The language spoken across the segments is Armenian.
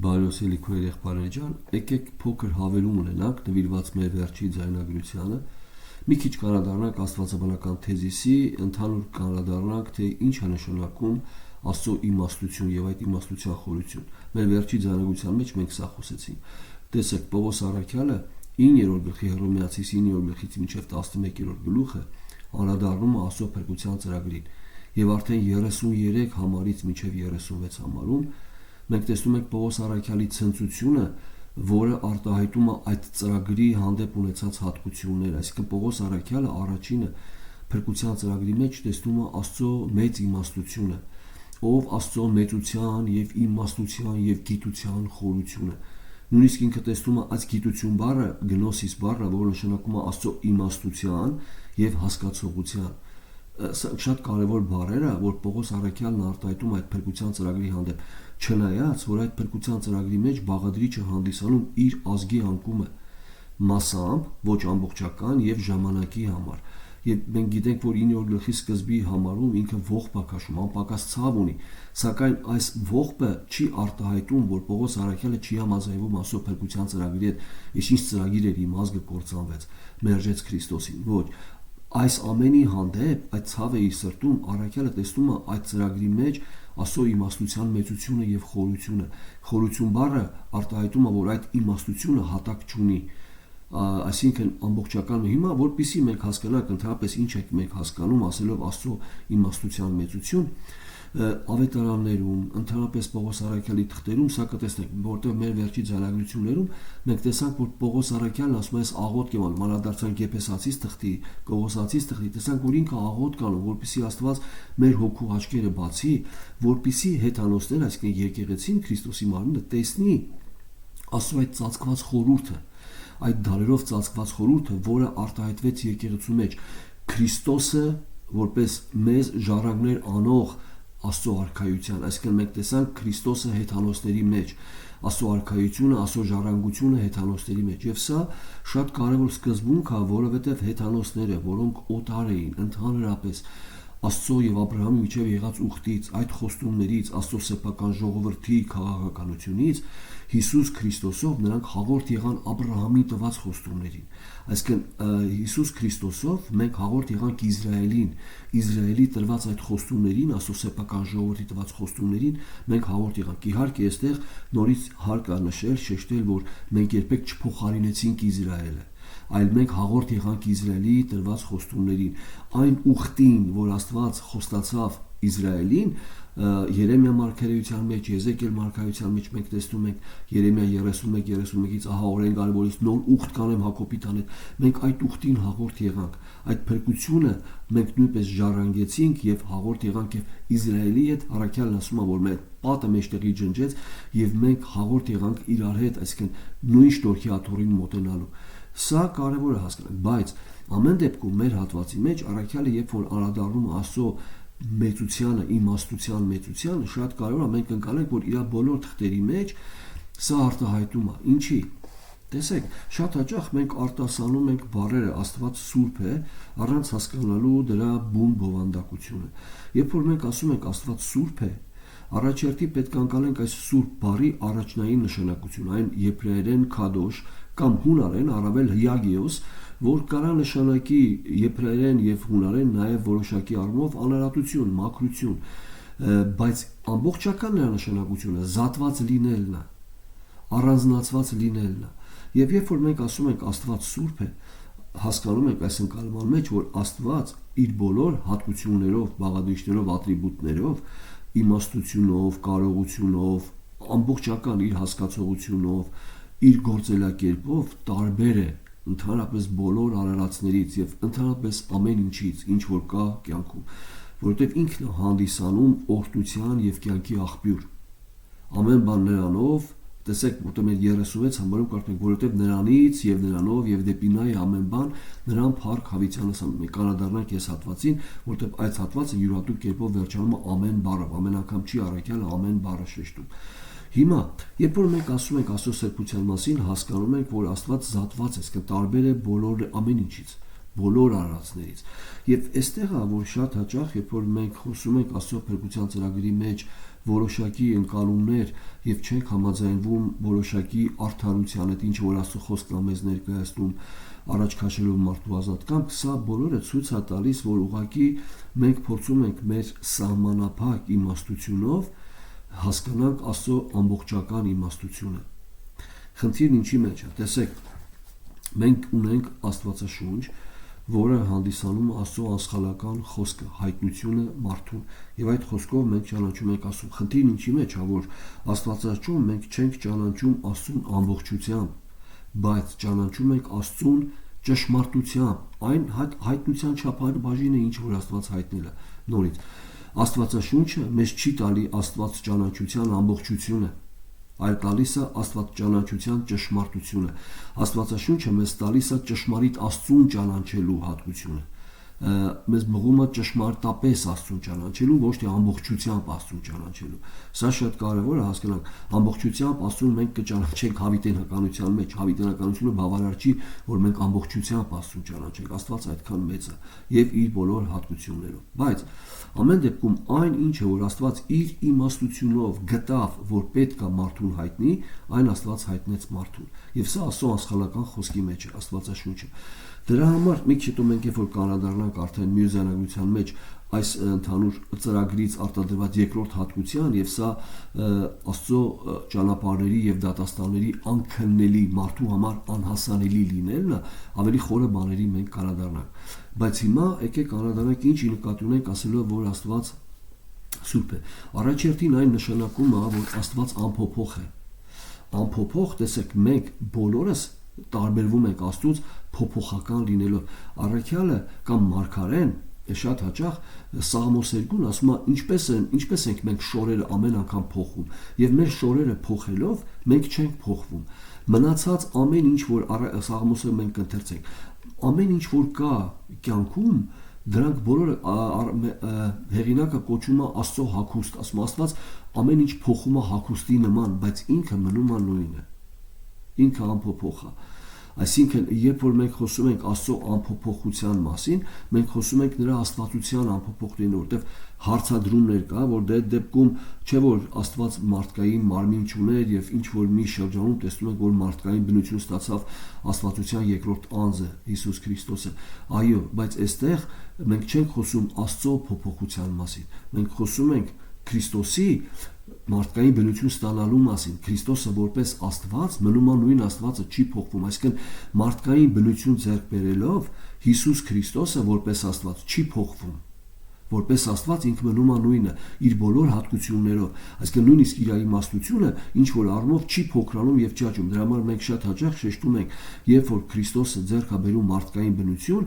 Բարյոսելի քույր եղբայրներ ջան, եկեք փոքր հավելում ունենանք նվիրված մեր վերջի ձայնագրությանը։ Մի քիչ կանրադառնանք աստվածաբանական թեզիսի, ընդհանուր կանրադառնանք, թե ինչ է նշանակում Աստծո իմաստություն եւ այդ իմաստության խորություն։ Մեր վերջի ձայնագրության մեջ մենք սա խոսեցինք։ Տեսեք, Պողոս առաքյալը 9-րդ գլխի Հռոմեացիս 9-րդ գլխից մինչև 11-րդ գլուխը անդրադառնում է Աստծո փրկության ծրագրին եւ արդեն 33 համարից մինչև 36 համարում մենք տեսնում ենք Պողոս առաքյալի ցնծությունը, որը արտահայտում է այդ ծրագրի հանդեպ ունեցած հատկությունները, այսինքն Պողոս առաքյալը առաջինը փրկության ծրագրի մեջ տեսնում է Աստծո մեծ իմաստությունը, ով Աստծո մեծության եւ իմաստության եւ գիտության խորությունը։ Նույնիսկ ինքը տեսնում է այս գիտություն բառը, գնոսիս բառը, որը նշանակում է Աստծո իմաստության եւ հասկացողության։ Սա շատ կարևոր բառեր է, որ Պողոս առաքյալն արտահայտում այդ փրկության ծրագրի հանդեպ, չնայած որ այդ փրկության ծրագրի մեջ բաղադրիչը հանդիսանում իր ազգի անկումը մասամբ, ոչ ամբողջական եւ ժամանակի համար։ Եվ մենք գիտենք, որ 9-րդ գլխի սկզբի համարում ինքը ողբ է քաշում, անպակաս ցավ ունի, սակայն այս ողբը չի արտահայտում, որ Պողոս առաքյալը չի համաձայնվում Աստծո փրկության ծրագրի հետ, ինչ ծրագիր էր իմ ազգը կործանվեց, մերժեց Քրիստոսին, ոչ։ Այս ամենի հանդեպ այդ ցավը իր սրտում առաքյալը տեսնում է այդ ծրագրի մեջ Աստծո իմաստության մեծությունը եւ խորությունը։ Խորություն բառը արտահայտում է, որ այդ իմաստությունը հատակ չունի, այսինքն ամբողջական հիմա, որpիսի մենք հասկանանք ընդհանրապես ինչ է մենք հասկանում ասելով Աստծո իմաստության մեծություն, ավետարաններում, ընդհանրապես Պողոս առաքյալի թղթերում սա կտեսնենք, որտեղ մեր վերջի ձայնագրություններում մենք տեսանք, որ Պողոս առաքյալն ասում է աղոթք եմ անում, մանրադարձանք Եփեսացիս թղթի, Կողոսացիս թղթի, տեսանք, որ ինքը աղոթք անում, որպեսզի Աստված մեր հոգու աչքերը բացի, որպեսզի հեթանոսներ, այսինքն եկեղեցին Քրիստոսի մարմինը տեսնի Աստծո այդ ծածկված խորհուրդը, այդ դարերով ծածկված խորհուրդը, որը արտահայտվեց եկեղեցու մեջ, Քրիստոսը որպես մեզ ժառանգներ անող Աստծո արքայության, այսինքն մենք տեսանք Քրիստոսը հեթանոսների մեջ, Աստծո արքայությունը, Աստծո ժառանգությունը հեթանոսների մեջ, եւ սա շատ կարևոր սկզբունք է, որովհետեւ հեթանոսները, որոնք օտար էին ընդհանրապես Աստծո եւ Աբրահամի միջև եղած ուխտից, այդ խոստումներից, Աստծո սեփական ժողովրդի քաղաքականությունից, Հիսուս Քրիստոսով նրանք հաղորդ եղան Աբրահամի տված խոստումներին։ Այսինքն Հիսուս Քրիստոսով մենք հաղորդ եղանք Իսրայելին, Իսրայելի տրված այդ խոստումներին, Աստծո սեփական ժողովրդի տված խոստումներին մենք հաղորդ եղանք։ Իհարկե, այստեղ նորից հարկ է նշել, շեշտել, որ մենք երբեք չփոխարինեցինք Իսրայելը, այլ մենք հաղորդ եղանք Իսրայելի տրված խոստումներին, այն ուխտին, որ Աստված խոստացավ Իսրայելին, Երեմիա մարգարեության մեջ, Եզեկիել մարգարեության մեջ մենք տեսնում ենք Երեմիա 31-31-ից ահա օրենք արևորից նոր ուխտ կանեմ Հակոբի տան հետ, մենք այդ ուխտին հաղորդ եղանք, այդ փրկությունը մենք նույնպես ժառանգեցինք եւ հաղորդ եղանք եւ Իսրայելի հետ առաքյալն ասում է, որ մեր պատը մեջտեղի ջնջեց եւ մենք հաղորդ եղանք իրար հետ, այսինքն նույն շնորհի աթոռին մոտենալու։ Սա կարևոր է հասկանալ, բայց ամեն դեպքում մեր հատվածի մեջ առաքյալը երբ որ անդրադառնում է Աստծո մեծությանը, իմաստության մեծությանը, շատ կարևոր է մենք ընկալենք, որ իր բոլոր թղթերի մեջ սա արտահայտում է։ Ինչի՞։ Տեսեք, շատ հաճախ մենք արտասանում ենք բառերը Աստված սուրբ է, առանց հասկանալու դրա բուն բովանդակությունը։ Երբ որ մենք ասում ենք Աստված սուրբ է, առաջերտի պետք է անցնենք այս սուրբ բառի առաջնային նշանակությունը, այն եբրայերեն քադոշ կամ հունարեն առավել հիագիոս, որ կարա նշանակի եբրայերեն եւ հունարեն նաեւ որոշակի առումով անարատություն, մաքրություն, բայց ամբողջական նրա նշանակությունը զատված լինելն է, առանձնացված լինելն է։ Եվ երբ որ մենք ասում ենք Աստված սուրբ է, հասկանում ենք այս ընկալման մեջ, որ Աստված իր բոլոր հատկություններով, բաղադրիչներով, ատրիբուտներով, իմաստությունով, կարողությունով, ամբողջական իր հասկացողությունով, իր գործելակերպով տարբեր է ընդհանրապես բոլոր արարածներից եւ ընդհանրապես ամեն ինչից, ինչ որ կա կյանքում, որովհետեւ ինքն է հանդիսանում օրհնության եւ կյանքի աղբյուր։ Ամեն բան նրանով, տեսեք, որտեղ մեր 36 համարում կարդում ենք, որովհետեւ նրանից եւ նրանով եւ դեպի նա է ամեն բան, նրան փառք հավիտյանս անում։ Մենք կանրադառնանք այս հատվածին, որովհետեւ այս հատվածը յուրատուկ կերպով վերջանում է ամեն բառով, ամեն անգամ չի առաքյալը ամեն բառը շեշտում։ Հիմա, երբ որ մենք ասում ենք Աստծո սրբության մասին, հասկանում ենք, որ Աստված զատված է, այսինքն տարբեր է բոլոր ամեն ինչից, բոլոր արարածներից։ Եվ այստեղ է, որ շատ հաճախ, երբ որ մենք խոսում ենք Աստծո փրկության ծրագրի մեջ որոշակի ընկալումներ եւ չենք համաձայնվում որոշակի արդարության հետ, ինչ որ Աստծո խոսքն է մեզ ներկայացնում, առաջ քաշելով մարդու ազատ կամք, սա բոլորը ցույց է տալիս, որ ուղղակի մենք փորձում ենք մեր սահմանափակ իմաստությունով հասկանանք Աստծո ամբողջական իմաստությունը։ Խնդիրն ինչի մեջ է։ Տեսեք, մենք ունենք Աստվածաշունչ, որը հանդիսանում է Աստծո անսխալական խոսքը, հայտնությունը մարդուն, եւ այդ խոսքով մենք ճանաչում ենք Աստծուն։ Խնդիրն ինչի մեջ է, որ Աստվածաշունչում մենք չենք ճանաչում Աստծուն ամբողջությամբ, բայց ճանաչում ենք Աստծուն ճշմարտությամբ, այն հայտնության չափաբաժինը, ինչ որ Աստված հայտնել է։ Նորից, Աստվածաշունչը մեզ չի տալի Աստված ճանաչության ամբողջությունը, այլ տալիս է Աստված ճանաչության ճշմարտությունը։ Աստվածաշունչը մեզ տալիս է ճշմարիտ Աստծուն ճանաչելու հատկությունը, մեզ մղում է ճշմարտապես Աստծուն ճանաչելու, ոչ թե ամբողջությամբ Աստծուն ճանաչելու։ Սա շատ կարևոր է հասկանալ։ Ամբողջությամբ Աստծուն մենք կճանաչենք հավիտենականության մեջ։ Հավիտենականությունը բավարար չի, որ մենք ամբողջությամբ Աստծուն ճանաչենք։ Աստված այդքան մեծ է եւ իր բոլոր հատկություններով։ Բայց ամեն դեպքում այն ինչը որ Աստված իր իմաստությունով գտավ, որ պետք է մարդուն հայտնի, այն Աստված հայտնեց մարդուն։ Եվ սա Աստծո անսխալական խոսքի մեջ է Աստվածաշունչը։ Դրա համար մի քիչ հետո մենք երբ որ կանրադառնանք արդեն մյուս զանագության մեջ այս ընդհանուր ծրագրից արտադրված երկրորդ հատկության, եւ սա Աստծո ճանապարհների եւ դատաստանների անքննելի, մարդու համար անհասանելի լինելն է, ավելի խորը բաների մենք կանրադառնանք։ Բայց հիմա եկեք կանրադառնանք ինչ նկատի ունենք ասելով, որ Աստված սուրբ է։ Առաջերտին այն նշանակում է, որ Աստված անփոփոխ է։ Անփոփոխ, տեսեք, մենք բոլորս տարբերվում ենք Աստծուց փոփոխական լինելով։ Առաքյալը կամ մարգարեն շատ հաճախ Սաղմոս 2-ն ասում է ինչպես ենք մենք շորերը ամեն անգամ փոխում, եւ մեր շորերը փոխելով մենք չենք փոխվում։ Մնացած ամեն ինչ որ Սաղմոսը մենք կընթերցենք, ամեն ինչ որ կա կյանքում, դրանք բոլորը հեղինակը կոչում է Աստծո հագուստ, ասում Աստված ամեն ինչ փոխում է հագուստի նման, բայց ինքը մնում է նույնը, ինքը անփոփոխ է։ Այսինքն, երբ որ մենք խոսում ենք Աստծո անփոփոխության մասին, մենք խոսում ենք նրա աստվածության անփոփոխ լինելու, որտեղ հարցադրումներ կա, որ դե դեպքում չէ որ Աստված մարդկային մարմին չուներ եւ ինչ որ մի շրջանում տեսնում ենք, որ մարդկային բնություն ստացավ աստվածության երկրորդ անձը Հիսուս Քրիստոսը։ Այո, բայց այստեղ մենք չենք խոսում Աստծո փոփոխության մասին, մենք խոսում ենք Քրիստոսի մարդկային բնություն ստանալու մասին։ Քրիստոսը որպես Աստված մնում է նույն Աստվածը, չի փոխվում, այսինքն մարդկային բնություն ձեռք բերելով Հիսուս Քրիստոսը որպես Աստված չի փոխվում, որպես Աստված ինքը մնում է նույնը իր բոլոր հատկություններով, այսինքն նույնիսկ իր իմաստությունը ինչ որ առումով չի փոքրանում եւ չի աճում։ Դրա համար մենք շատ հաճախ շեշտում ենք, երբ որ Քրիստոսը ձեռք է բերում մարդկային բնություն,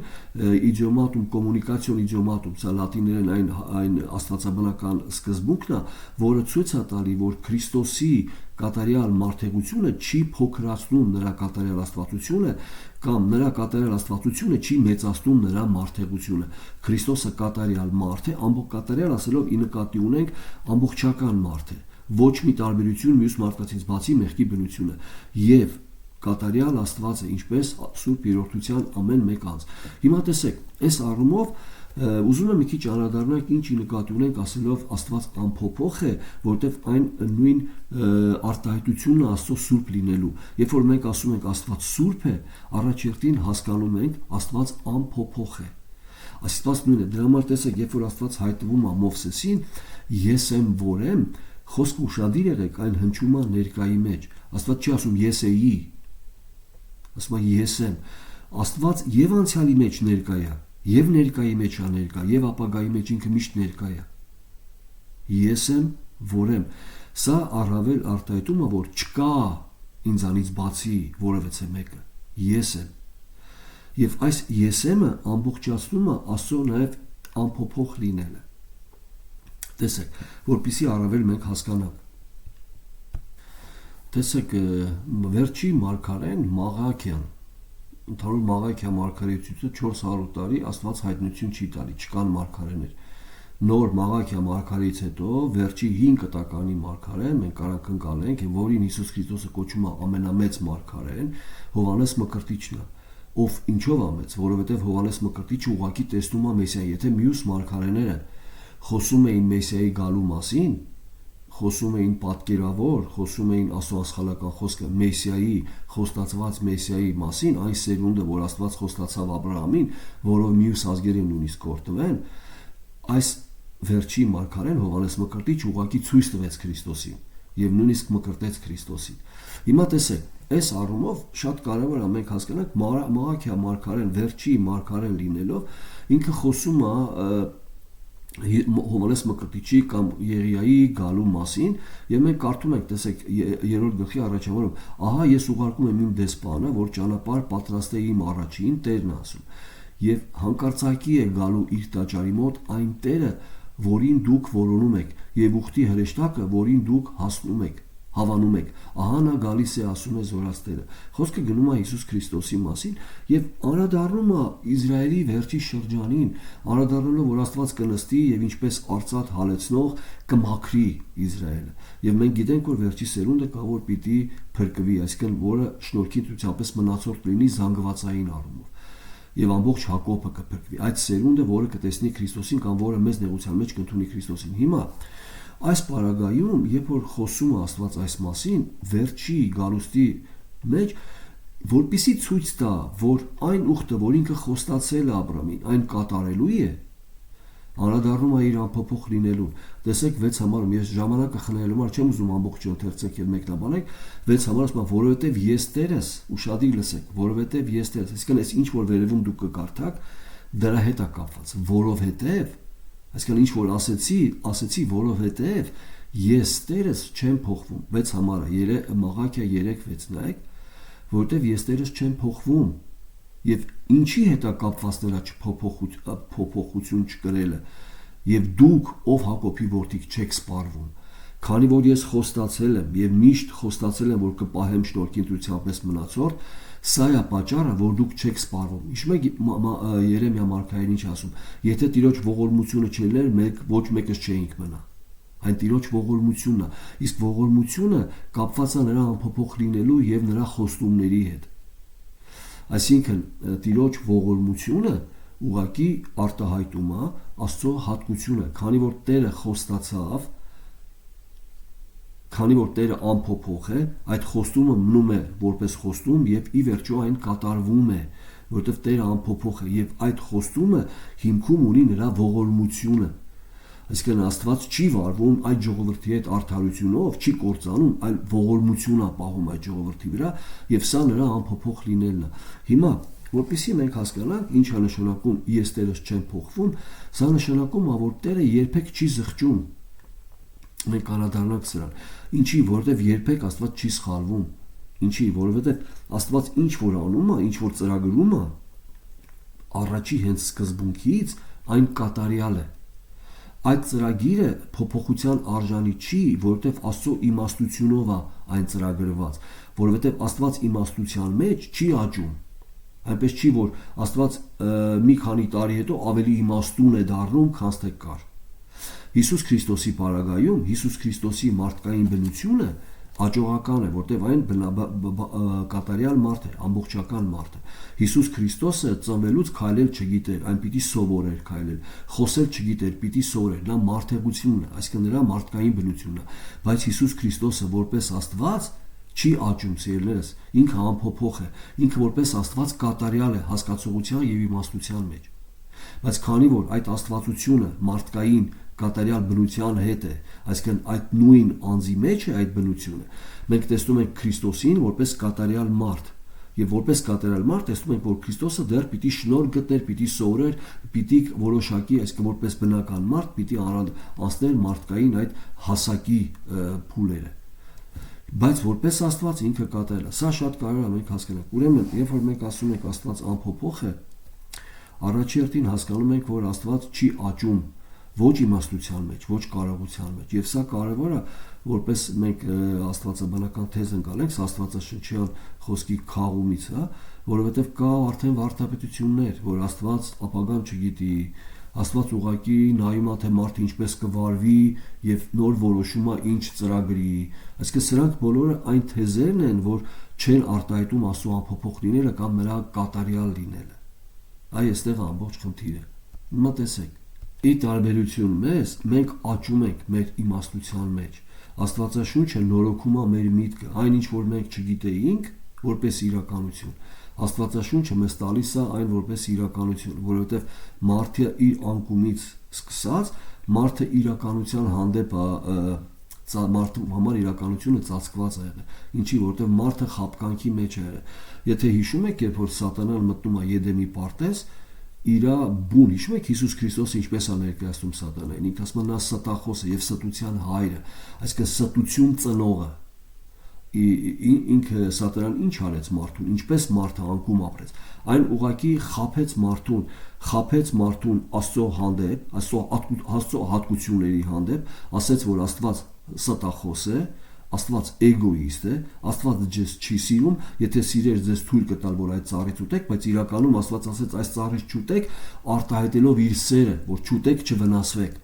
իդիոմատում, կոմունիկացիոն իդիոմատում, սա լատիներեն այն աստվածաբանական սկզբունքն է, որը ցույց է տալի, որ Քրիստոսի կատարյալ մարդեղությունը չի փոքրացնում նրա կատարյալ աստվածությունը կամ նրա կատարյալ աստվածությունը չի մեծացնում նրա մարդեղությունը։ Քրիստոսը կատարյալ մարդ է, ամբողջ կատարյալ ասելով ի նկատի ունենք ամբողջական մարդ է, ոչ մի տարբերություն մյուս մարդկացից բացի մեղքի բնությունը, եւ կատարյալ Աստված է, ինչպես Սուրբ Երրորդության ամեն մեկ անձ։ Հիմա տեսեք, այս առումով ուզում եմ մի քիչ անդրադառնալ ինչի նկատի ունենք ասելով Աստված անփոփոխ է, որտեվ այն նույն արտահայտությունն է Աստծո սուրբ լինելու։ Երբ որ մենք ասում ենք Աստված սուրբ է, առաջերտին հասկանում ենք Աստված անփոփոխ է։ Աստված նույնն է։ Դրա համար տեսեք, երբ որ Աստված հայտնվում է Մովսեսին, ես եմ որ եմ, խոսքը ուշադիր եղեք, այն հնչում է ներկայի մեջ։ Աստված չի ասում ես էի, ասում է ես եմ։ Աստված եւ անցյալի մեջ ներկա է, եւ ներկայի մեջ է ներկա, եւ ապագայի մեջ ինքը միշտ ներկա է։ Ես եմ, որ եմ։ Սա առավել արտահայտում է, որ չկա ինձանից բացի որևէ մեկը։ Ես եմ։ Եվ այս ես եմ-ը ամբողջացնում է Աստծո նաեւ անփոփոխ լինելը։ Տեսեք, որպեսզի առավել մենք հասկանանք։ Տեսեք, վերջի մարգարեն Մաղաքյան, ընդհանուր Մաղաքիա մարգարեությունը 400 տարի Աստված հայտնություն չի տալի, չկան մարգարեներ։ Նոր Մաղաքիա մարգարեից հետո վերջի 5 տականի մարգարեն մենք կարող ընկալենք, որին Հիսուս Քրիստոսը կոչում է ամենամեծ մարգարեն, Հովհաննես Մկրտիչն է։ ով ինչով է մեծ, որովհետև Հովհաննես Մկրտիչը ուղղակի տեսնում է Մեսիային, եթե մյուս մարգարեները խոսում էին Մեսիայի գալու մասին, խոսում էին պատկերավոր, խոսում էին աստվածախալական խոսքը Մեսիայի, խոստացված Մեսիայի մասին, այն սերունդը, որ Աստված խոստացավ Աբրահամին, որով մյուս ազգերը նույնիսկ կորտվեն, այս վերջի մարգարեն Հովհաննես Մկրտիչը ուղղակի ցույց տվեց Քրիստոսին եւ նույնիսկ մկրտեց Քրիստոսին։ Հիմա տեսեք, այս առումով շատ կարևոր է մենք հասկանանք Մաղաքիա մարգարեն, վերջի մարգարեն լինելով, ինքը խոսում է Հովհաննես Մկրտիչի կամ Եղիայի գալու մասին, եւ մենք կարդում ենք, տեսեք, 3-րդ գլխի առաջավորում, ահա ես ուղարկում եմ իմ դեսպանը, որ ճանապարհ պատրաստե իմ առաջին, Տերն ասում, եւ հանկարծակի է գալու իր տաճարի մոտ այն Տերը, որին դուք որոնում եք, եւ ուխտի հրեշտակը, որին դուք հասնում եք, հավանում եք, ահա նա գալիս է, ասում է Զորաց Տերը։ Խոսքը գնում է Հիսուս Քրիստոսի մասին եւ անդրադառնում է Իսրայելի վերջի շրջանին, անդրադառնալով, որ Աստված կնստի եւ ինչպես արծաթ հալեցնող կմաքրի Իսրայելը։ Եվ մենք գիտենք, որ վերջի սերունդը կա, որ պիտի փրկվի, այսինքն որը շնորհքի ցույցապես մնացորդ լինի զանգվածային առումով։ Եվ ամբողջ Հակոբը կփրկվի, այդ սերունդը, որը կտեսնի Քրիստոսին կամ որը մեծ նեղության մեջ կընդունի Քրիստոսին։ Հիմա այս պարագայում, երբ որ խոսում է Աստված այս մասին, վերջի գալուստի մեջ, որպեսզի ցույց տա, որ այն ուխտը, որ ինքը խոստացել է Աբրահամին, այն կատարելու է, անդրադառնում է իր անփոփոխ լինելուն։ Տեսեք 6 համարում, ես ժամանակը խնայելու համար չեմ ուզում ամբողջ ընթերցեք եւ մեկնաբանեք, 6 համարում ասում է, որովհետեւ ես Տերս, ուշադիր լսեք, որովհետեւ ես Տերս, այսինքն այս ինչ որ վերևում դուք կկարդաք, դրա հետ է կապված, որովհետեւ, այսինքն ինչ որ ասեցի, որովհետեւ ես Տերս չեմ փոխվում։ 6 համարը, Մաղաքիա 3:6 նայեք, որովհետեւ ես Տերս չեմ փոխվում։ Եվ ինչի հետ է կապված նրա փոփոխություն չկրելը, եւ դուք, ով Հակոբի որդիք, չեք սպառվում, քանի որ ես խոստացել եմ եւ միշտ խոստացել եմ, որ կպահեմ շնորհքի ընտրությանպես մնացորդ, սա է պատճառը, որ դուք չեք սպառվում։ Իշ մեկ Երեմիա մարգարեն ինչ ասում, եթե Տիրոջ ողորմությունը չլիներ, ոչ մեկս չէինք մնա։ Այն Տիրոջ ողորմությունն է, իսկ ողորմությունը կապված է նրա անփոփոխ լինելու եւ նրա խոստումների հետ։ Այսինքն Տիրոջ ողորմությունը ուղղակի արտահայտում է Աստծո հատկությունը, քանի որ Տերը խոստացավ, քանի որ Տերը անփոփոխ է, այդ խոստումը մնում է որպես խոստում եւ ի վերջո այն կատարվում է, որովհետեւ Տերը անփոփոխ է եւ այդ խոստումը հիմքում ունի նրա ողորմությունը։ Այսինքն Աստված չի վարվում այդ ժողովրդի հետ արդարությունով, չի կործանում, այլ ողորմություն է պահում այդ ժողովրդի վրա եւ սա նրա անփոփոխ լինելն է։ Հիմա, որpեսզի մենք հասկանանք ինչ է նշանակում ես Տերս չեմ փոխվում, սա նշանակում է, որ Տերը երբեք չի զղջում։ Մենք անդրադառնանք սրան։ Ինչի, որովհետեւ երբեք Աստված չի սխալվում։ Ինչի, որովհետեւ Աստված ինչ որ անում է, ինչ որ ծրագրում է, առաջի հենց սկզբունքից այն կատարյալ է։ Այդ ծրագիրը փոփոխության արժանի չի, որովհետև Աստծո իմաստությունով է այն ծրագրված, որովհետև Աստված իմաստության մեջ չի աճում։ Այնպես չի, որ Աստված մի քանի տարի հետո ավելի իմաստուն է դառնում, քան թե կար։ Հիսուս Քրիստոսի պարագայում, Հիսուս Քրիստոսի մարդկային բնությունը աջողական է, որտեղ այն կատարյալ մարդ է, ամբողջական մարդ է։ Հիսուս Քրիստոսը ծնվելուց քայլել չգիտեր, այն պիտի սովորեր քայլել, խոսել չգիտեր, պիտի սովորեր, նա մարդեղությունն է, այսինքն նրա մարդկային բնությունն է, բայց Հիսուս Քրիստոսը որպես Աստված չի աճում, սիրելիներս, ինքը անփոփոխ է, ինքը որպես Աստված կատարյալ է հասկացողության եւ իմաստության մեջ։ Բայց քանի որ այդ աստվածությունը մարդկային կատարյալ բնության հետ է, այսինքն այդ նույն անձի մեջ է այդ բնությունը, մենք տեսնում ենք Քրիստոսին որպես կատարյալ մարդ, եւ որպես կատարյալ մարդ տեսնում ենք, որ Քրիստոսը դեռ պիտի շնորհ գտներ, պիտի սովորեր, պիտի որոշակի, այսինքն որպես բնական մարդ պիտի անցներ մարդկային այդ հասակի փուլերը։ Բայց որպես Աստված ինքը կատարել է։ Սա շատ կարևոր է մենք հասկանանք։ Ուրեմն, երբ որ մենք ասում ենք Աստված անփոփոխ է, առաջի հերթին հասկանում ենք, որ Աստված չի աճում ոչ իմաստության մեջ, ոչ կարողության մեջ։ Եվ սա կարևոր է, որպես մենք աստվածաբանական թեզ ընկալենք աստվածաշնչյան խոսքի քաղումից, որովհետև կա արդեն վարդապետություններ, որ Աստված ապագան չգիտի, Աստված ուղղակի նայում է, թե մարդը ինչպես կվարվի եւ նոր որոշում է ինչ ծրագրի։ Այսինքն սրանք բոլորը այն թեզերն են, որ չեն արտահայտում Աստծո անփոփոխ լինելը կամ նրա կատարյալ լինելը։ Այ այստեղ ամբողջ խնդիրը։ Հիմա տեսեք, ի տարբերություն մեզ, մենք աճում ենք մեր իմաստության մեջ։ Աստվածաշունչը նորոգում է մեր միտքը, այնինչ որ մենք չգիտեինք, որպես իրականություն։ Աստվածաշունչը մեզ տալիս է այն որպես իրականություն, որովհետև մարդը իր անկումից սկսած, մարդը իրականության հանդեպ մարդու համար իրականությունը ծածկված է եղել, ինչի որովհետև մարդը խաբկանքի մեջ է եղել։ Եթե հիշում եք, երբ որ սատանան մտնում է Եդեմի պարտեզ, իր բուն, հիշում եք Հիսուս Քրիստոսը ինչպես է ներկայացնում սատանային, ինքը ասում է նա ստախոսը եւ ստության հայրը, այսինքն ստություն ծնողը։ Ինքը սատանան ինչ արեց մարդուն, ինչպես մարդը անկում ապրեց, այն ուղղակի խաբեց մարդուն Աստծո հանդեպ, Աստծո հատկությունների հանդեպ, ասեց, որ Աստված ստախոս է, Աստված էգոիստ է, Աստված ձեզ չի սիրում, եթե սիրեր ձեզ թույլ կտալ, որ այդ ծառից ուտեք, բայց իրականում Աստված ասեց այս ծառից չուտեք, արտահայտելով իր սերը, որ չուտեք, չվնասվեք։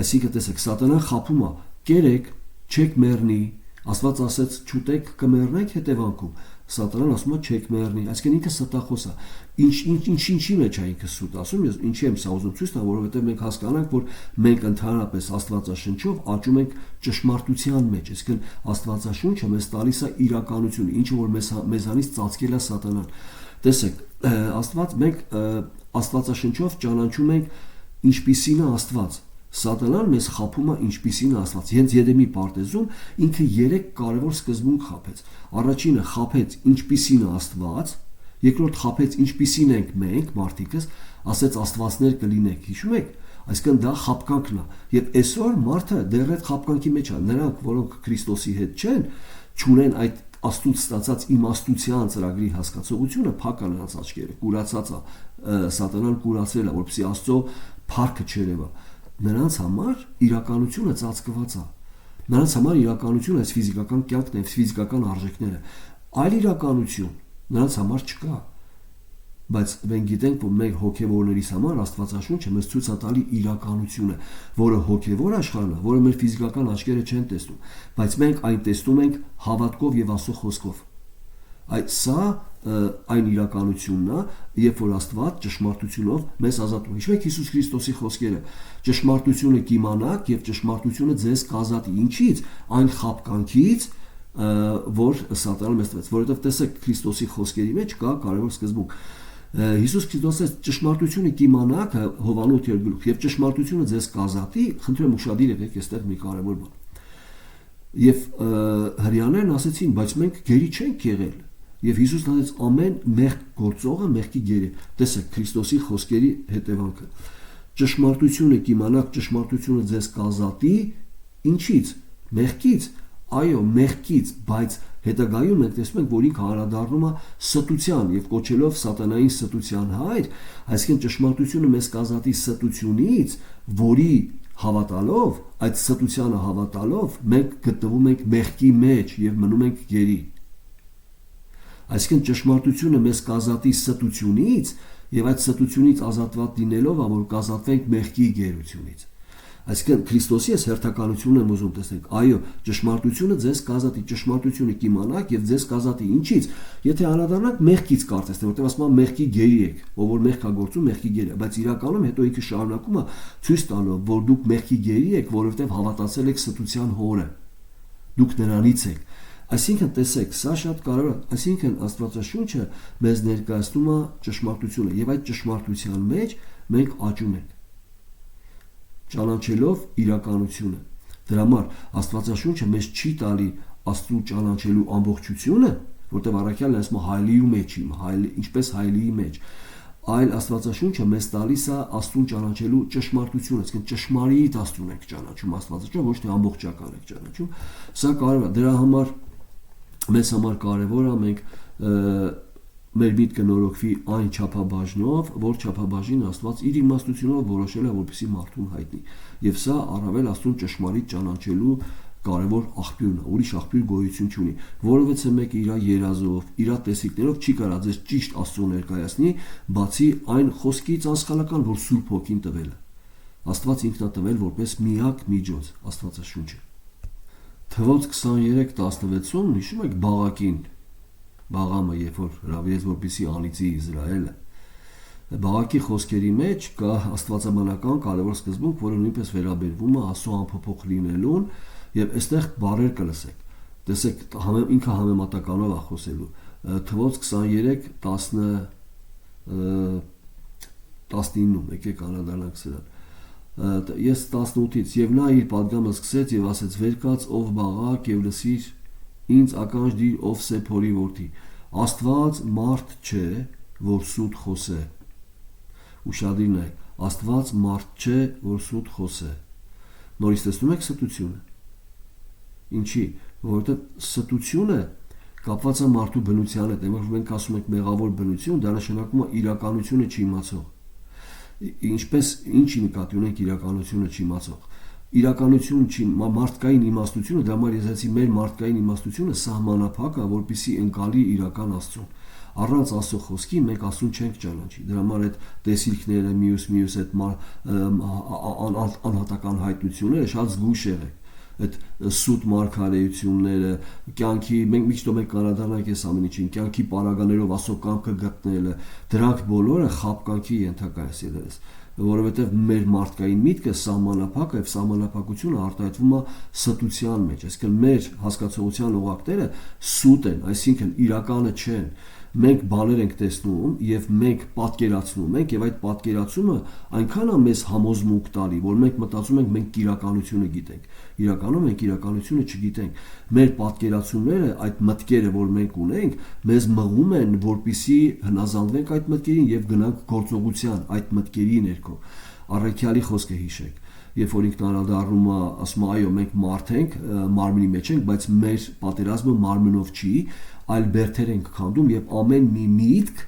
Այսինքն տեսեք, սատանան խաբում է, կերեք, չեք մեռնի, Աստված ասեց չուտեք, կմեռնեք հետևանքում, սատանան ասում է չեք մեռնի, այսինքն ինքը ստախոս է։ Ինչի մեջ է ինքը սուտ ասում, ես ինչի եմ սա ուզում ցույց տալ, որովհետև մենք հասկանանք, որ մենք ընդհանրապես Աստվածաշնչով աճում ենք ճշմարտության մեջ, այսինքն Աստվածաշունչը մեզ տալիս է իրականություն, ինչը որ մեզանից ծածկել է սատանան։ Տեսեք, մենք Աստվածաշնչով ճանաչում ենք ինչպիսին է Աստված։ Սատանան մեզ խաբում է ինչպիսին է Աստված։ Հենց Եդեմի պարտեզում ինքը 3 կարևոր սկզբունք խաբեց։ Առաջինը խաբեց ինչպիսին է Աստված, երկրորդ խաբեց ինչպիսին ենք մենք, մարդիկս, ասեց Աստվածներ կլինեք, հիշում եք։ Այսինքն դա խաբկանքն է։ Եվ այսօր մարդը դեռ այդ խաբկանքի մեջ է։ Նրանք, որոնք Քրիստոսի հետ չեն, չունեն այդ Աստծուց ստացած իմաստության ծրագրի հասկացողությունը, փակ է նրանց աչքերը, կուրացած է, սատանան կուրացրել է, որպեսզի Աստծո փառքը չերևա։ Նրանց համար իրականությունը ծածկված է։ Նրանց համար իրականությունը այս ֆիզիկական կյանքն է, ֆիզիկական արժեքները։ Այլ իրականություն նրանց համար չկա։ Բայց մենք գիտենք, որ մեր հոգևորներիս համար Աստվածաշունչը մեզ ցույց է տալի իրականությունը, որը հոգևոր աշխարհն է, որը մեր ֆիզիկական աչքերը չեն տեսնում, բայց մենք այն տեսնում ենք հավատքով եւ Աստծո խոսքով։ Սա այն իրականությունն է, երբ որ Աստված ճշմարտությունով մեզ ազատում է։ Հիշում եք Հիսուս Քրիստոսի խոսքերը. ճշմարտությունը կիմանաք եւ ճշմարտությունը ձեզ կազատի։ Ինչից? Այն խաբկանքից, որ սատանան մեզ տվեց, որովհետեւ տեսեք Քրիստոսի խոսքերի մեջ կա կարևոր սկզբունք։ Հիսուս Քրիստոսը ճշմարտությունը կիմանաք, Հովանոց 8 գլուխ, եւ ճշմարտությունը ձեզ կազատի, խնդրեմ ուշադիր եղեք, այստեղ մի կարևոր բան։ Եվ հրեաներն ասեցին, բայց մենք գերի չենք եղել։ Եվ Հիսուսն ասեց ամեն մեղք գործողը մեղքի գեր է։ Տեսեք Քրիստոսի խոսքերի հետևանքը։ Ճշմարտությունը կիմանաք, ճշմարտությունը ձեզ կազատի, ինչից? Մեղքից։ Այո, մեղքից, բայց հետագայում մենք տեսնում ենք, որ ինքը անդրադառնում է ստության եւ կոչելով սատանային ստության հայր, այսինքն ճշմարտությունը մեզ կազատի ստությունից, որի հավատալով, այդ ստությանը հավատալով, մենք գտնվում ենք մեղքի մեջ եւ մնում ենք գերի։ Այսինքն ճշմարտությունը մեզ կազատի ստությունից եւ այդ ստությունից ազատված լինելով, որ կազատվենք մեղքի գերությունից։ Այսինքն Քրիստոսի այս հերթականությունն եմ ուզում տեսնել։ Այո, ճշմարտությունը ձեզ կազատի, ճշմարտությունը կիմանաք եւ ձեզ կազատի։ Ինչից? Եթե անդրադառնանք մեղքից կարծես թե, որտեղ ասում է մեղքի գերի եք, ով որ մեղք է գործում, մեղքի գերի է, բայց իրականում հետո ինքը շարունակում է ցույց տալով, որ դուք մեղքի գերի եք, որովհետեւ հավատացել եք ստության հորը։ Դուք նրանից եք։ Այսինքն տեսեք, սա շատ կարևոր է, այսինքն Աստվածաշունչը մեզ ներկայացնում է ճշմարտությունը եւ այդ ճշմարտության մեջ մենք աճում ենք, ճանաչելով իրականությունը։ Դրա համար Աստվածաշունչը մեզ չի տալի Աստծու ճանաչելու ամբողջությունը, որտեղ առաքյալն ասում է հայլիու մեջ իմ, ինչպես հայլիի մեջ, այլ Աստվածաշունչը մեզ տալիս է Աստծուն ճանաչելու ճշմարտությունը, այսինքն ճշմարիտ Աստծուն ենք ճանաչում Աստվածաշունչը, ոչ թե ամբողջական ենք ճանաչում։ Սա կարևոր է, դրա համար մեզ համար կարևոր է մենք մեր միտքը նորոգվի այն չափաբաժնով, որ չափաբաժին Աստված իր իմաստությունով որոշել է, որպեսզի մարդուն հայտնի։ Եվ սա առավել Աստծուն ճշմարիտ ճանաչելու կարևոր աղբյուրն է, ուրիշ աղբյուր գոյություն չունի, որովհետեւ մեկը իր երազով, իր տեսիքներով չի կարող ձեզ ճիշտ Աստծո ներկայացնի, բացի այն խոսքից անսխալական, որ Սուրբ Հոգին տվել է։ Աստված ինքն է տվել որպես միակ միջոց, Աստվածաշունչը։ Թվոց 23:16-ում հիշում եք Բաղակին, Բաղամը երբ որ հրավիրեց որպեսզի անիծի Իսրայելը, Բաղակի խոսքերի մեջ կա աստվածաբանական կարևոր սկզբունք, որը նույնպես վերաբերվում է Աստծո անփոփոխ լինելուն, եւ այստեղ բառեր կլսեք։ Տեսեք, ինքը համեմատականով է խոսելու։ Թվոց 23:19-ում, եկեք անդրադառնանք սրան։ Ես 18-ից եւ նա իր падգամը սկսեց եւ ասեց. «Վեր կաց ով Բաղակ եւ լսիր ինձ ականջ դիր ով Սեփորի որդի, Աստված մարդ չէ, որ սուտ խոսե»։ Ուշադիր նայեք, Աստված մարդ չէ, որ սուտ խոսե։ Նորից տեսնում եք ստությունը։ Ինչի՞, որովհետև ստությունը կապված է մարդու բնության հետ, որ մենք ասում ենք մեղավոր բնություն, դա նշանակում է իրականությունը չիմացող։ Ինչպես ինչի նկատի ունենք իրականությունը չիմացող։ Իրականություն չի, մարդկային իմաստությունը, դա համար ես ասացի, մեր մարդկային իմաստությունը սահմանափակ է, որպեսզի ընկալի իրական Աստծուն։ Առանց Աստծո խոսքի մենք Աստծուն չենք ճանաչի։ Դրա համար այդ տեսիլքները, մյուս այդ անհատական հայտնությունները շատ զգույշ եղեք։ Այդ սուտ մարգարեությունները, կյանքի, մենք միշտ կանադառնանք այս ամեն ինչին, կյանքի պարագաներով Աստծո կամքը գտնելը, դրանք բոլորը խաբկանքի ենթակա է, սիրելիս, որովհետև մեր մարդկային միտքը սահմանափակ է, եւ սահմանափակությունը արտահայտվում է ստության մեջ, այսինքն մեր հասկացողության օղակները սուտ են, այսինքն իրականը չեն։ Մենք բաներ ենք տեսնում եւ մենք պատկերացնում ենք, եւ այդ պատկերացումը այնքան է մեզ համոզմունք տալի, որ մենք մտածում ենք մենք իրականությունը գիտենք։ Իրականում մենք իրականությունը չգիտենք։ Մեր պատկերացումները, այդ մտքերը, որ մենք ունենք, մեզ մղում են, որպեսզի հնազանդվենք այդ մտքերին եւ գնանք գործողության այդ մտքերի ներքո։ Առաքյալի խոսքը հիշեք, երբ որ ինքն անդրադառնում է, ասում է, այո, մենք մարդ ենք, մարմնի մեջ ենք, բայց մեր պատերազմը մարմնով չի, այլ բերդեր ենք քանդում եւ ամեն մի միտք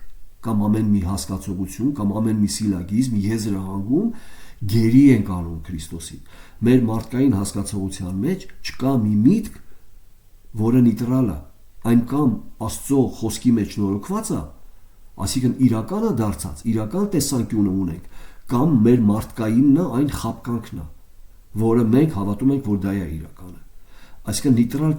կամ ամեն մի հասկացողություն կամ ամեն մի սիլագիզմ, եզրահանգում գերի ենք անում Քրիստոսին։ Մեր մարդկային հասկացողության մեջ չկա մի միտք, որը նեյտրալ է, այն կամ Աստծո խոսքի մեջ նորոգված է, այսինքն իրականը դարձած, իրական տեսանկյունը ունենք, կամ մեր մարդկայինն է, այն խաբկանքն է, որը մենք հավատում ենք, որ դա է իրականը։ Այսինքն նեյտրալ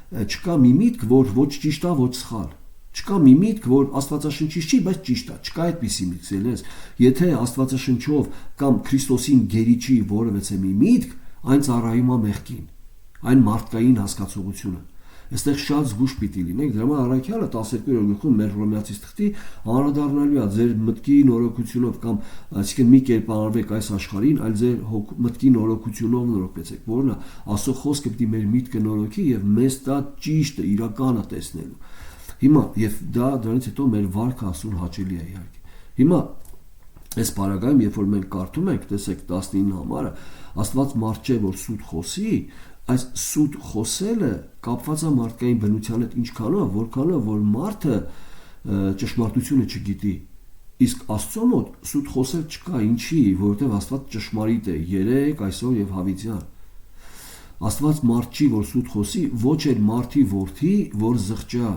չկա մի միտք, որ ոչ ճիշտ է, ոչ սխալ։ Չկա մի միտք, որ Աստվածաշնչից չի, բայց ճիշտ է։ Չկա այդպիսի միտք, ելես։ Եթե Աստվածաշնչով կամ Քրիստոսին գերի չի որևէ մի միտք, այն ծառայում է մեղքին, այն մարդկային հասկացողությունը։ Այստեղ շատ զգուշ պիտի լինենք, դրա համար առաքյալը 12-րդ գլխում մեր Հռոմեացիս թղթի անդրադառնալու է ձեր մտքի նորոգությունով կամ այսինքն մի կերպարվեք այս աշխարհին, այլ ձեր մտքի նորոգությունով նորոգվեցեք, որն է Աստծո խոսքը պիտի մեր միտքը նորոգի եւ մեզ տա ճիշտը, իրականը տեսնելու։ Հիմա եւ դրանից հետո մեր վարքը Աստծուն հաճելի է իհարկե։ Հիմա այս պարագայում, երբ որ մենք կարդում ենք, տեսեք 19 համարը, Աստված մարդ չէ, որ սուտ խոսի, այս սուտ խոսելը կապված է մարդկային բնության հետ ինչքանով, որքանով որ մարդը ճշմարտությունը չգիտի։ Իսկ Աստծո մոտ սուտ խոսել չկա, ինչի, որովհետև Աստված ճշմարիտ է, երեք, այսօր եւ հավիտյան։ Աստված մարդ չի, որ սուտ խոսի, ոչ էլ մարդի որդի, որ զղջա։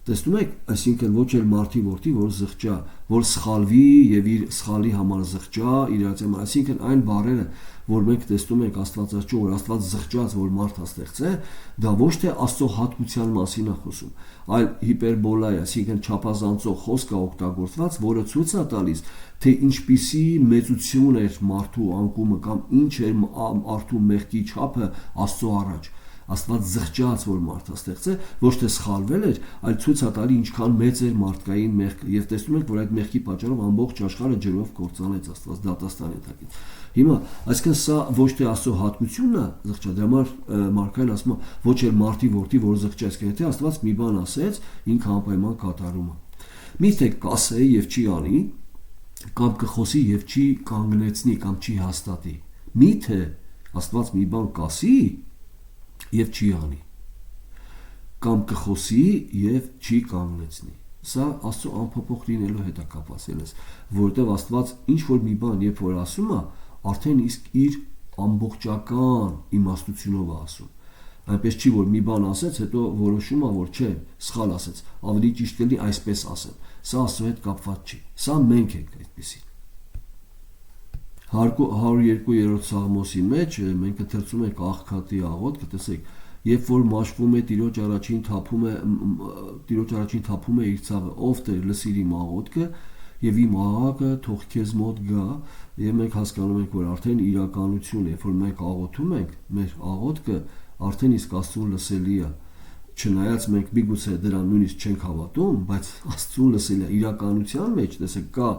Տեսնում եք, այսինքն ոչ էլ մարդի որդի, որ զղջա, որ սխալվի եւ իր սխալի համար զղջա, իրացեմ, այսինքն այն բառերը, որ մենք տեսնում ենք Աստվածաշնչում, որ Աստված զղջաց, որ մարդ ստեղծե, դա ոչ թե Աստծո հատկության մասին է խոսում, այլ հիպերբոլա է, այսինքն չափազանցող խոսք է օգտագործված, որը ցույց է տալիս, թե ինչպիսի մեծություն էր մարդու անկումը կամ ինչ էր մարդու մեղքի չափը Աստծո առաջ։ Աստված զղջաց, որ մարդը ստեղծե, ոչ թե սխալվել էր, այլ ցույց է տալի ինչքան մեծ էր մարդկային մեղքը, եւ տեսնում եք, որ այդ մեղքի պատճառով ամբողջ աշխարհը ջրով կործանեց Աստված դատաստան ենթարկեց։ Հիմա, այսինքն սա ոչ թե Աստծո հատկությունն է զղջա, դրա համար Մարկային ասում է, ոչ էլ մարդի որդի, որ զղջա, այսինքն եթե Աստված մի բան ասեց, ինքը անպայման կատարում է։ Միթե կասե եւ չի անի, կամ կխոսի եւ չի կանգնեցնի կամ չի հաստատի։ Միթե Աստված մի բան կասի եւ չի անի, կամ կխոսի եւ չի կանգնեցնի։ Սա Աստծո անփոփոխ լինելու հետ է կապված, որովհետեւ Աստված ինչ որ մի բան երբ որ ասում է, արդեն իսկ իր ամբողջական իմաստությունով է ասում։ Այնպես չի, որ մի բան ասեց, հետո որոշում է, որ չէ, սխալ ասեց, ավելի ճիշտ կլինի այսպես ասել։ Սա Աստծո հետ կապված չի։ Սա մենք ենք այդպեսին։ 102-րդ Սաղմոսի մեջ մենք ընթերցում ենք աղքատի աղոթքը, տեսեք, երբ որ մաշվում է Տիրոջ առաջին թափում է իր ցավը, ով Տեր լսիր իմ աղոթքը եւ իմ աղաղակը թող քեզ մոտ գա, եւ մենք հասկանում ենք, որ արդեն իրականություն է, երբ որ մենք աղոթում ենք, մեր աղոթքը արդեն իսկ Աստծուն լսելի է, չնայած մենք միգուցե դրան նույնիսկ չենք հավատում, բայց Աստծուն լսելի է իրականության մեջ, տեսեք, կա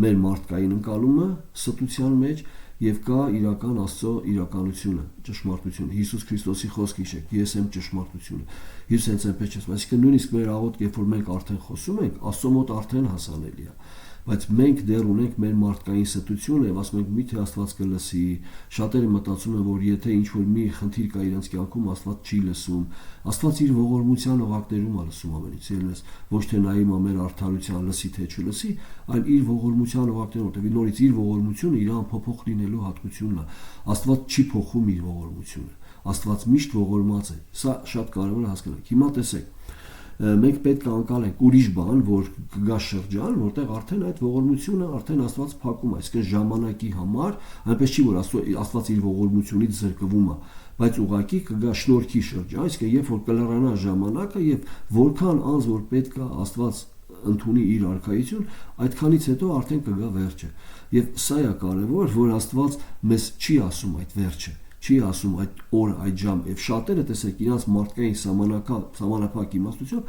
մեր մարդկային ընկալումը ստության մեջ եւ կա իրական Աստծո իրականությունը, ճշմարտությունը։ Հիսուս Քրիստոսի խոսքը հիշեք, ես եմ ճշմարտությունը։ Հիսուս հենց այնպես չէ, այսինքն նույնիսկ մեր աղոթքը, երբ որ մենք արդեն խոսում ենք, Աստծո մոտ արդեն հասանելի է։ Բայց մենք դեռ ունենք մեր մարդկային ստությունը եւ ասում ենք միթե Աստված կլսի։ Շատերը մտածում են, որ եթե ինչ-որ մի խնդիր կա իրենց կյանքում, Աստված չի լսում։ Աստված իր ողորմության օղակներում է լսում ամեն ինչ, ելնես ոչ թե նայում է մեր արդարության լսի թե չլսի, այլ իր ողորմության օղակներում, որտեղ նորից իր ողորմությունը իր անփոփոխ լինելու հատկությունն է։ Աստված չի փոխում իր ողորմությունը։ Աստված միշտ ողորմած է։ Սա շատ կարևոր է հասկանալ։ Հիմա տեսեք, մենք պետք է անցալենք ուրիշ բան, որ կգա շրջան, որտեղ արդեն այդ ողորմությունը արդեն Աստված փակում է, այսինքն ժամանակի համար, այնպես չի որ Աստված իր ողորմությունից զրկվում է, բայց ուղղակի կգա շնորհքի շրջան, այսինքն երբ որ կլրանա ժամանակը եւ որքան անց որ պետք է Աստված ընդունի իր արքայություն, այդքանից հետո արդեն կգա վերջը։ Եվ սա է կարևոր, որ Աստված մեզ չի ասում այդ վերջը, չի ասում այդ օր, այդ ժամ, եւ շատերը տեսեք իրաց մարդկային սահմանափակ իմաստություն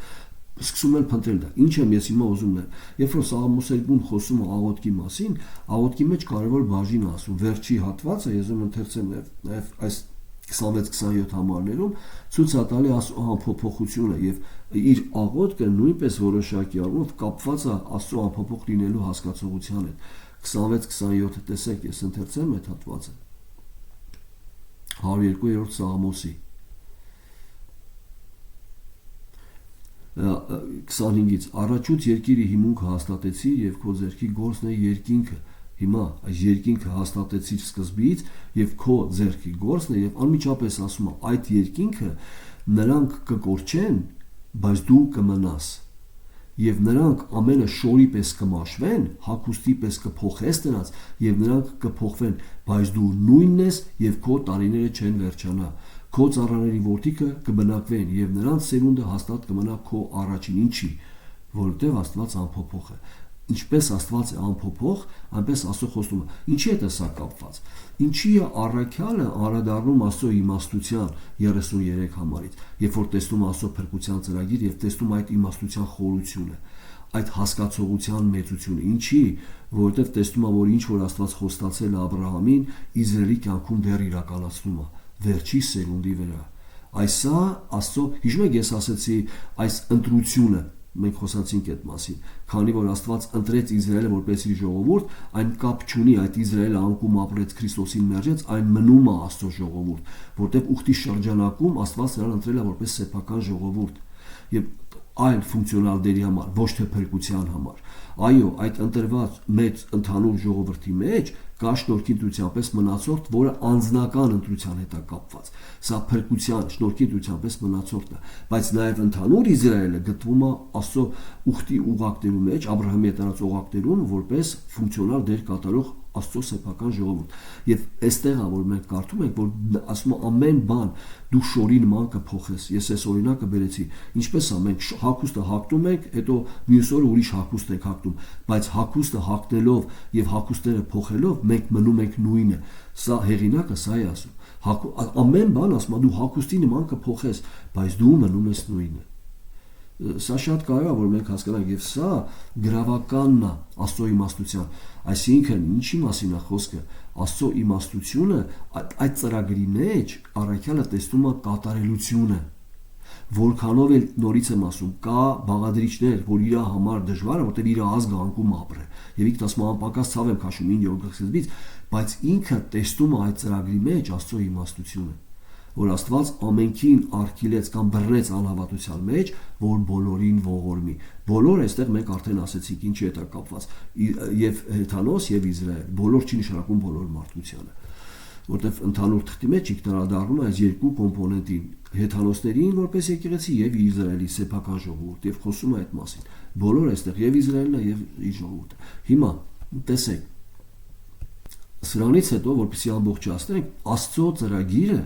սկսում են փնտրել դա։ Ինչ եմ ես հիմա ուզում եմ։ Երբ որ Սաղմոս 2-ն խոսում է աղոթքի մասին, աղոթքի մեջ կարևոր բաժին է ասում, վերջի հատվածը, ես ում ընթերցեմ նաեւ այս 26-27 համարներում ցույց է տալի անփոփոխությունը եւ իր աղոթքը նույնպես որոշակի առումով կապված է Աստծո անփոփոխ լինելու հասկացողության հետ։ 26-27 տեսեք, ես ընթերցեմ այդ հատվածը 102-րդ Սաղմոսի 25-ից առաջուց երկիրի հիմունքը հաստատեցի եւ քո ձեռքի գործն է երկինքը։ Հիմա այս երկինքը հաստատեցիր սկզբից եւ քո ձեռքի գործն է եւ անմիջապես ասում է այդ երկինքը նրանք կկորչեն, բայց դու կմնաս։ Եվ նրանք ամենը շորի պես կմաշվեն, հագուստի պես կփոխես նրանց եւ նրանք կփոխվեն, բայց դու նույնն ես եւ քո տարիները չեն վերջանա։ Քո ծառաների որդիքը կբնակվեն եւ նրանց սերունդը հաստատ կմնա քո առաջին ինչի, որովհետեւ Աստված անփոփոխ է։ Ինչպես Աստված է անփոփոխ, այնպես Աստծո խոստումը։ Ինչի է սա կապված։ Ինչի է առաքյալը անդրադառնում Աստծո իմաստության 33 համարից, երբ որ տեսնում Աստծո փրկության ծրագիր եւ տեսնում այդ իմաստության խորությունը, այդ հասկացողության մեծությունը։ Ինչի, որովհետեւ տեսնում է, որ ինչ որ Աստված խոստացել է Աբրահամին, Իսրայելի կյանքում դեռ իրականացնում է վերջի սերունդի վրա։ Այսա Աստծո, հիշում եք ես ասացի այս ընտրությունը, մենք խոսացինք այդ մասին, քանի որ Աստված ընտրեց Իսրայելը որպես իր ժողովուրդ, այն կապ չունի այդ Իսրայելը անկում ապրեց Քրիստոսին մերժեց, այն մնում է Աստծո ժողովուրդ, որտեղ ուխտի շրջանակում Աստված նրան ընտրել է որպես սեփական ժողովուրդ եւ այլ ֆունկցիոնալ դերի համար, ոչ թե փրկության համար։ Այո, այդ ընտրված մեծ ընդհանուր ժողովրդի մեջ կա շնորհքի դրության պես մնացորդ, որը անձնական ընտրության հետ է կապված։ Սա փրկության շնորհքի դրության պես մնացորդն է, բայց նաև ընդհանուր Իսրայելը գտնվում է Աստծո ուխտի ուղակներու մեջ, Աբրահամի ետարած ուղակներում, որպես ֆունկցիոնալ դեր կատարող Աստծո սեփական ժողովուրդ։ Եվ այստեղ է որ մենք կարդում ենք, որ ասում է ամեն բան դու շորի նման կփոխես։ Ես այս օրինակը բերեցի։ Ինչպես է մենք հագուստը հագնում ենք, հետո մյուս օրը ուրիշ հագուստ ենք հագնում, բայց հագուստը հագնելով եւ հագուստները փոխելով մենք մնում ենք նույնը։ Սա հեղինակը սա է ասում։ Ամեն բան ասում է դու հագուստի նման կփոխես, բայց դու մնում ես նույնը։ Սա շատ կարևոր է որ մենք հասկանանք եւ սա գրավականն է Աստծո իմաստության, այսինքն ինչի մասին է խոսքը, Աստծո իմաստությունը այդ ծրագրի մեջ առաքյալը տեսնում է կատարելությունը, որքանով էլ նորից եմ ասում, կա բաղադրիչներ, որ իր համար դժվար է, որտեղ իր ազգը անկում ապրե, եւ ինքն ասում է անպակաս ցավ եմ քաշում 9-րդ գլխից, բայց ինքը տեսնում է այդ ծրագրի մեջ Աստծո իմաստությունը, որ Աստված ամենքին արգելեց կամ բռնեց անհավատության մեջ, որ բոլորին ողորմի։ Բոլոր այստեղ մենք արդեն ասեցինք ինչի հետ է կապված, եւ Հեթանոս եւ Իսրայել, բոլոր չի նշանակում բոլոր մարդկությանը, որտեղ ընդհանուր թղթի մեջ ինքնարադառնում է այս երկու կոմպոնենտին, Հեթանոսներին որպես եկեղեցի եւ Իսրայելի սեփական ժողովուրդ, եւ խոսում է այդ մասին։ Բոլոր այստեղ եւ Իսրայելն է եւ իր ժողովուրդը։ Հիմա տեսեք, սրանից հետո որպեսզի ամբողջացնենք Աստծո ծրագիրը,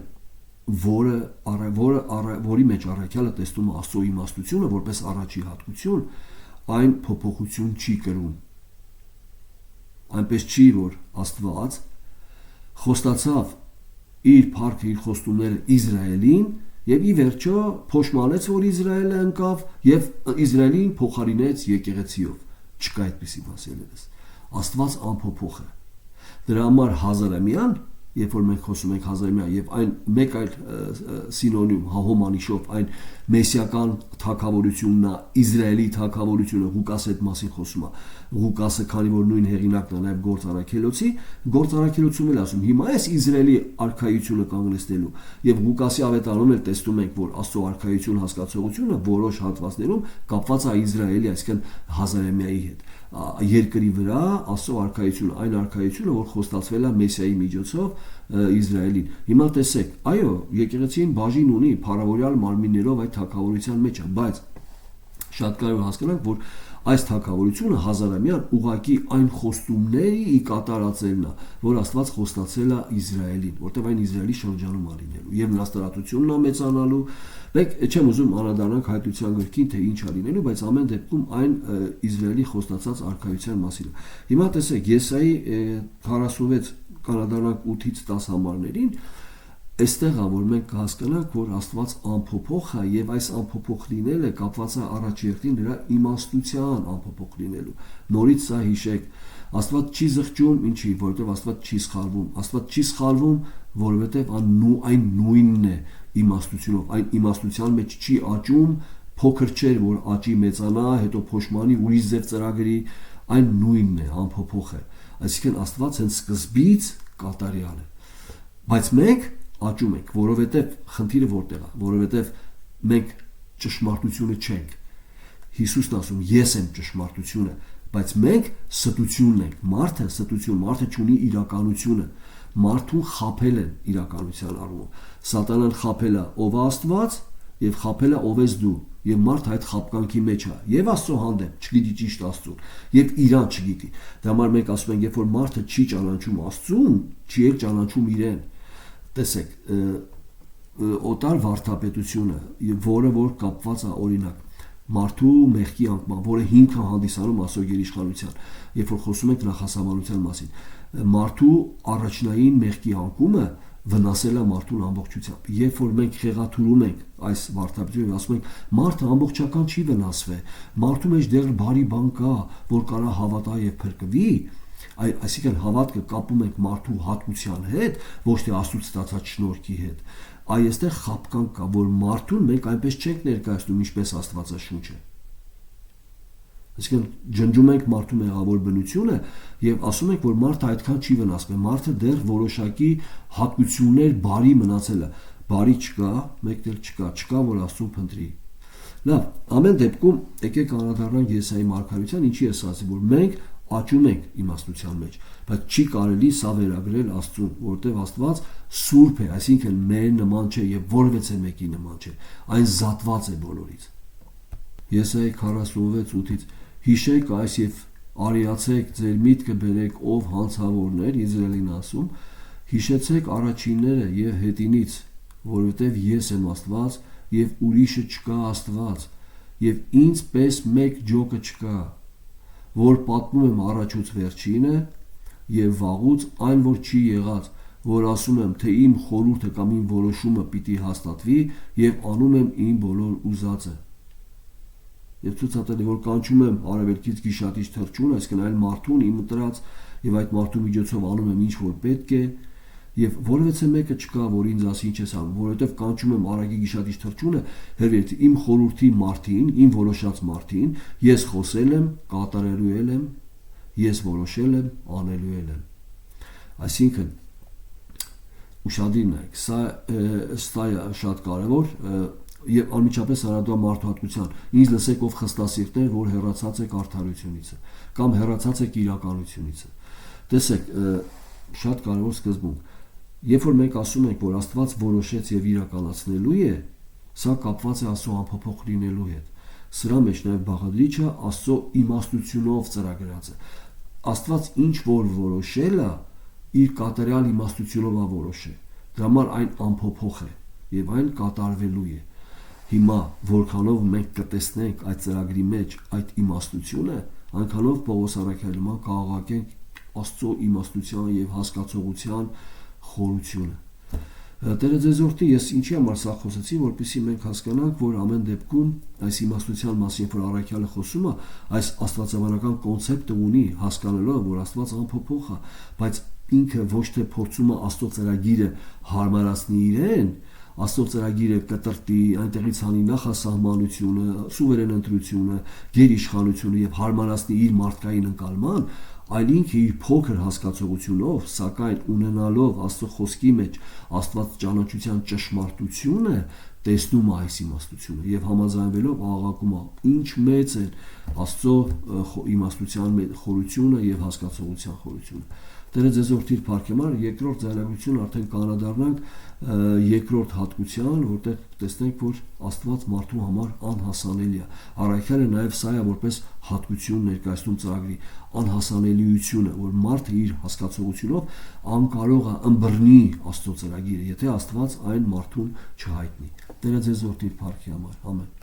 որի մեջ առաքյալը տեսնում է Աստծո իմաստությունը որպես առաջի հատկություն, այն փոփոխություն չի կրում։ Այնպես չի, որ Աստված խոստացավ իր փառքը, իր խոստումները Իսրայելին եւ ի վերջո փոշմանեց, որ Իսրայելը ընկավ եւ Իսրայելին փոխարինեց եկեղեցիով։ Չկա այդպիսի բան, սիրելիներս։ Աստված անփոփոխ է։ Դրա համար հազարամյան, երբ որ մենք խոսում ենք հազարամյան եւ այն մեկ այլ սինոնիմ հոմանիշով այն մեսիական թագավորությունն է, Իսրայելի թագավորությունը, Ղուկաս այդ մասին խոսում է։ Ղուկասը, քանի որ նույն հեղինակն է նաեւ Գործ Առաքելոցում էլ ասում, հիմա էս Իսրայելի արքայությունը կանգնեցնելու եւ Ղուկասի ավետարանում էլ տեսնում ենք, որ Աստծո արքայություն հասկացողությունը որոշ հատվածներում կապված է Իսրայելի, այսինքն հազարամյայի հետ։ Երկրի վրա Աստծո արքայությունը, այն արքայությունը, որ խոստացվել է Մեսիայի միջոցով Իսրայելին։ Հիմա տեսեք, այո, եկեղեցին բաժին ունի փառավորյալ մարմիններով այդ թագավորության մեջ է, բայց շատ կարևոր հասկանանք, որ այս թագավորությունը հազարամյան ուղղակի այն խոստումների կատարածելն է, որ Աստված խոստացել է Իսրայելին, որտեղ այն Իսրայելի շրջանում է լինելու եւ նստարատությունն է մեծանալու։ Մենք չեմ ուզում անդրադառնալ հայտության գրքին, թե ինչ է լինելու, բայց ամեն դեպքում այն Իսրայելի խոստացած արքայության մասին է։ Հիմա տեսեք, Եսայի 46 կանադառնանք 8-ից 10 համարներին, այստեղ է, որ մենք կհասկանանք, որ Աստված անփոփոխ է եւ այս անփոփոխ լինելը կապված է առաջերտին նրա իմաստության անփոփոխ լինելու։ Նորից սա հիշեք, Աստված չի զղջում, ինչի, որովհետեւ Աստված չի սխալվում։ Աստված չի սխալվում, որովհետեւ այն նույնն է իմաստությունով, այն իմաստության մեջ չի աճում, փոքր չէր, որ աճի մեծանա, հետո փոշմանի ուրիշ ձև ծրագրի, այն նույնն է, անփոփոխ է։ Այսինքն Աստված հենց սկզբից կատարյալ է։ Բայց մենք աճում ենք, որովհետև խնդիրը որտեղ է, որովհետև մենք ճշմարտությունը չենք։ Հիսուսն ասում, ես եմ ճշմարտությունը, բայց մենք ստությունն ենք։ Մարդը ստություն, մարդը չունի իրականությունը, մարդուն խաբել են իրականության առումով։ Սատանան խաբել է ով է Աստված եւ խաբել է ով ես դու, եւ մարդը այդ խաբկանքի մեջ է, եւ Աստծո հանդեպ չգիտի ճիշտ Աստծուն, եւ իրան չգիտի։ Դա համար մենք ասում ենք, երբ որ մարդը չի ճանաչում Աստծուն, չի էլ ճանաչում իրեն։ Տեսեք, օտար վարդապետությունը, որը որ կապված է օրինակ մարդու մեղքի անկման, որը հիմքը հանդիսանում Աստծո գերիշխանության, երբ որ խոսում ենք նախասահմանության մասին, մարդու առաջնային մեղքի անկումը վնասել է մարդուն ամբողջությամբ։ Երբ որ մենք խեղաթյուրում ենք այս վարդապետությունը, ասում ենք, մարդը ամբողջական չի վնասվել, մարդու մեջ դեռ բարի բան կա, որ կարա հավատա եւ փրկվի, այսինքն հավատքը կապում ենք մարդու հատկության հետ, ոչ թե Աստծուց ստացած շնորհքի հետ։ Այստեղ խաբկան կա, որ մարդուն մենք այնպես չենք ներկայացնում, ինչպես Աստվածաշունչը։ Այսինքն ջնջում ենք մարդու մեղավոր բնությունը եւ ասում ենք, որ մարդը այդքան չի վնասվել, մարդը դեռ որոշակի հատկություններ բարի մնացել է, բարի չկա, մեկն էլ չկա, որ Աստծուն փնտրի։ Լավ, ամեն դեպքում եկեք անդրադառնանք Եսայի մարգարեության, ինչի է ասացի, որ մենք աճում ենք իմաստության մեջ, բայց չի կարելի սա վերագրել Աստծուն, որտեղ Աստված սուրբ է, այսինքն մեր նման չէ եւ որևէ մեկի նման չէ, այն զատված է բոլորից։ Եսայի 46:8-ից հիշեք այս եւ արիացեք ձեր միտքը բերեք ով հանցավորներ, Իսրայելին ասում, հիշեցեք առաջինները եւ հետինից, որովհետեւ ես եմ Աստված եւ ուրիշը չկա Աստված եւ ինձ պես մեկ ջոկը չկա, որ պատմում եմ առաջուց վերջինը եւ վաղուց այն որ չի եղած, որ ասում եմ թե իմ խորհուրդը կամ իմ որոշումը պիտի հաստատվի եւ անում եմ իմ բոլոր ուզածը։ Եվ ցույց տալի, որ կանչում եմ արևելքից գիշատիչ թռչուն, այսինքն այլ մարդուն իմ ընտրած եւ այդ մարդու միջոցով անում եմ ինչ որ պետք է եւ որևէ մեկը չկա, որ ինձ ասի ինչ ես անում, որովհետեւ կանչում եմ արագի գիշատիչ թռչունը, հերվի իմ խորհրդի մարդին, իմ որոշած մարդին, ես խոսել եմ, կատարելու եմ, ես որոշել եմ, անելու եմ։ Այսինքն ուշադիր եք, սա շատ կարևոր եւ անմիջապես հարադու մարդու հատկության։ Ինձ լսեք ով խստասիրտներ, որ հեռացած եք արդարությունից կամ հեռացած եք իրականությունից։ Տեսեք, շատ կարևոր սկզբունք։ Երբ որ մենք ասում ենք, որ Աստված որոշեց եւ իրականացնելու է, սա կապված է Աստծո անփոփոխ լինելու հետ։ Սրա մեջ նաեւ բաղադրիչը Աստծո իմաստությունով ծրագրած է։ Աստված ինչ որ որոշել է, իր կատարյալ իմաստությունով է որոշել։ Դրա համար այն անփոփոխ է։ եւ այն կատարվելու է։ Հիմա որքանով մենք կտեսնենք այդ ծրագրի մեջ այդ իմաստությունը, այնքանով Պողոս առաքյալի նման կաղաղակենք Աստծո իմաստության եւ հասկացողության խորությունը։ Տերը ձեզ օրհնի, ես ինչի համար սա խոսեցի, որպեսզի մենք հասկանանք, որ ամեն դեպքում այս իմաստության մասին, որ առաքյալը խոսում է, այս աստվածաբանական կոնցեպտը ունի, հասկանալով, որ Աստված անփոփոխ է, բայց ինքը ոչ թե փորձում է Աստծո ծրագիրը հարմարացնի իրեն, Աստծո ծրագիրը կտրտի, այնտեղից հանի նախասահմանությունը, սուվերեն ընտրությունը, գերիշխանությունը եւ հարմարացնի իր մարդկային ընկալման, այլ ինքը իր փոքր հասկացողությունով, սակայն ունենալով Աստծո խոսքի մեջ Աստված ճանաչության ճշմարտությունը, տեսնում է այս իմաստությունը եւ համաձայնվելով աղաղակում է, ինչ մեծ է Աստծո իմաստության խորությունը եւ հասկացողության խորությունը։ Տերը ձեզ օրհնի փառքեմար, երկրորդ ձայնագրություն արդեն կանադառնանք երկրորդ հատկության, որտեղ տեսնենք, որ Աստված մարդու համար անհասանելի է։ Առաքյալը նաև սա է որպես հատկություն ներկայացնում ծրագրի անհասանելիությունը, որ մարդը իր հասկացողությունով անկարող է ըմբռնի Աստծո ծրագիրը, եթե Աստված այն մարդուն չհայտնի։ Տերը ձեզ օրհնի փառքի համար։ Ամեն։